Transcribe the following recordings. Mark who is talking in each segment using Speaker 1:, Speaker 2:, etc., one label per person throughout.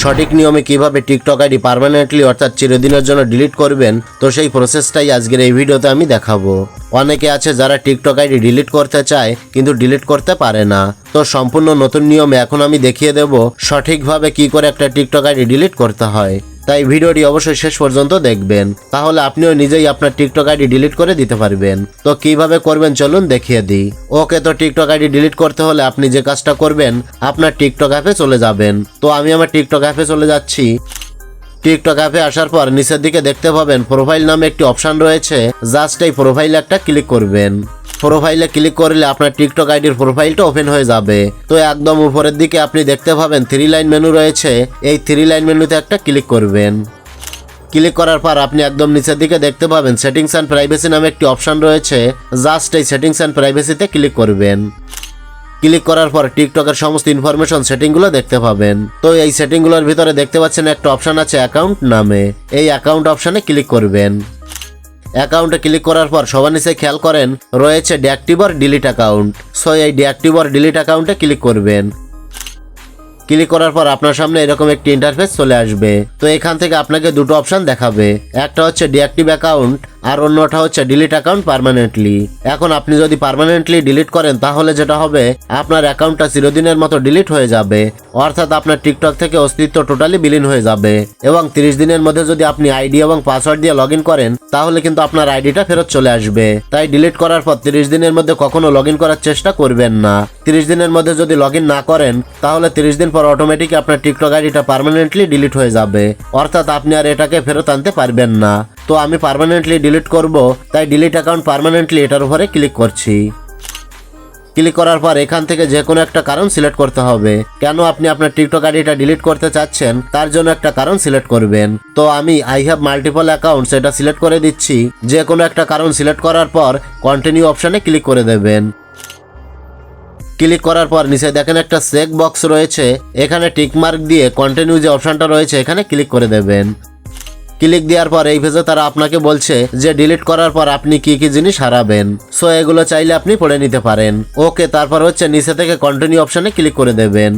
Speaker 1: সঠিক নিয়মে কিভাবে টিকটক আইডি পার্মানেন্টলি অর্থাৎ চিরদিনের জন্য ডিলিট করবেন, তো সেই প্রসেসটাই আজকের এই ভিডিওতে আমি দেখাবো। অনেকে আছে যারা টিকটক আইডি ডিলিট করতে চায় কিন্তু ডিলিট করতে পারে না। তো সম্পূর্ণ নতুন নিয়মে এখন আমি দেখিয়ে দেব সঠিকভাবে কি করে একটা টিকটক আইডি ডিলিট করতে হয়। তাই ভিডিওটি অবশ্যই শেষ পর্যন্ত দেখবেন, তাহলে আপনিও নিজেই আপনার টিকটক আইডি ডিলিট করে দিতে পারবেন। তো কিভাবে করবেন চলুন দেখিয়ে দিই। ওকে, তো টিকটক আইডি ডিলিট করতে হলে আপনি যে কাজটা করবেন, আপনার টিকটক অ্যাপে চলে যাবেন। তো আমি আমার টিকটক অ্যাপে চলে যাচ্ছি। টিকটক অ্যাপে আসার পর নিচের দিকে দেখতে পাবেন প্রোফাইল নামে একটি অপশন রয়েছে। জাস্ট এই প্রোফাইলে একটা ক্লিক করবেন। প্রোফাইলে ক্লিক করলে আপনার টিকটক আইডির প্রোফাইলটা ওপেন হয়ে যাবে। তো একদম উপরের দিকে আপনি দেখতে পাবেন 3 লাইন মেনু রয়েছে। এই 3 লাইন মেনুতে একটা ক্লিক করবেন। ক্লিক করার পর আপনি একদম নিচের দিকে দেখতে পাবেন সেটিংস অ্যান্ড প্রাইভেসি নামে একটি অপশন রয়েছে। জাস্ট এই সেটিংস অ্যান্ড প্রাইভেসিতে ক্লিক করবেন। ক্লিক করার পর টিকটকের সমস্ত ইনফরমেশন সেটিংগুলো দেখতে পাবেন। তো এই সেটিংগুলোর ভিতরে দেখতে পাচ্ছেন একটা অপশন আছে অ্যাকাউন্ট নামে। এই অ্যাকাউন্ট অপশনে ক্লিক করবেন। অ্যাকাউন্টে ক্লিক করার পর সবার নিচে খেয়াল করেন রয়েছে deactive or delete account. So এই ডিঅ্যাক্টিভ অর ডিলিট অ্যাকাউন্টে ক্লিক করবেন। ক্লিক করার পর আপনার সামনে এরকম একটি ইন্টারফেস চলে আসবে। তো এখান থেকে আপনাকে দুটো অপশন দেখাবে, একটা হচ্ছে ডিঅ্যাক্টিভ অ্যাকাউন্ট আর অন্যটা হচ্ছে ডিলিট অ্যাকাউন্ট পার্মানেন্টলি। এখন আপনি যদি পার্মানেন্টলি ডিলিট করেন তাহলে যেটা হবে, আপনার অ্যাকাউন্টটা চিরদিনের মতো ডিলিট হয়ে যাবে, অর্থাৎ আপনার টিকটক থেকে অস্তিত্ব টোটালি বিলীন হয়ে যাবে। এবং 30 দিনের মধ্যে যদি আপনি আইডি এবং পাসওয়ার্ড দিয়ে লগ ইন করেন তাহলে কিন্তু আপনার আইডিটা ফেরত চলে আসবে। তাই ডিলিট করার পর 30 দিনের মধ্যে কখনো লগ ইন করার চেষ্টা করবেন না। 30 দিনের মধ্যে যদি লগ ইন না করেন তাহলে 30 দিন পর অটোমেটিক আপনার টিকটক আইডিটা পার্মানেন্টলি ডিলিট হয়ে যাবে, অর্থাৎ আপনি আর এটাকে ফেরত আনতে পারবেন না। তো আমি পার্মানেন্টলি ডিলিট করব, তাই ডিলিট অ্যাকাউন্ট পার্মানেন্টলি এটার উপরে ক্লিক করছি। ক্লিক করার পর এখান থেকে যে কোনো একটা কারণ সিলেক্ট করতে হবে। কেন আপনি আপনার টিকটক আইডিটা ডিলিট করতে চাচ্ছেন তার জন্য একটা কারণ সিলেক্ট করবেন। তো আমি আই হ্যাভ মাল্টিপল অ্যাকাউন্টস এটা সিলেক্ট করে দিচ্ছি। যে কোনো একটা কারণ সিলেক্ট করার পর কন্টিনিউ অপশনে ক্লিক করে দেবেন। ক্লিক করার পর নিচে দেখেন একটা চেক বক্স রয়েছে, এখানে টিক মার্ক দিয়ে কন্টিনিউ যে অপশনটা রয়েছে এখানে ক্লিক করে দেবেন। ক্লিক দেওয়ার পর এই পেজে তারা আপনাকে বলছে যে ডিলিট করার পর আপনি কি কি জিনিস হারাবেন। সো এগুলো চাইলে আপনি পড়ে নিতে পারেন। ওকে, তারপর হচ্ছে নিচে থেকে কন্টিনিউ অপশনে ক্লিক করে দেবেন।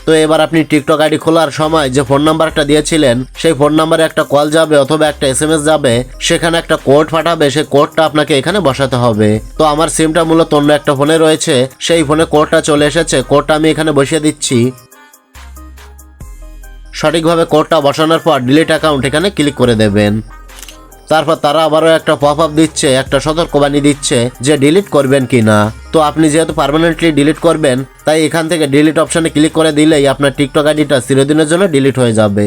Speaker 1: তো এবার আপনি টিকটক আইডি খোলার সময় যে ফোন নাম্বারটা দিয়েছিলেন সেই ফোন নাম্বারে একটা কল যাবে অথবা একটা SMS যাবে, সেখানে একটা কোড পাঠাবে, সেই কোডটা আপনাকে এখানে বসাতে হবে। তো আমার সিমটা মূলত অন্য একটা ফোনে রয়েছে, সেই ফোনে কোডটা চলে এসেছে, কোডটা আমি এখানে বসিয়ে দিচ্ছি। সঠিকভাবে কোডটা বসানোর পর ডিলিট অ্যাকাউন্ট এখানে ক্লিক করে দেবেন। তারপর তারা আবারও একটা পপ আপ দিচ্ছে, একটা সতর্কবাণী দিচ্ছে যে ডিলিট করবেন কিনা। তো আপনি যেহেতু পার্মানেন্টলি ডিলিট করবেন তাই এখান থেকে ডিলিট অপশনে ক্লিক করে দিলেই আপনার টিকটক আইডিটা চিরদিনের জন্য ডিলিট হয়ে যাবে।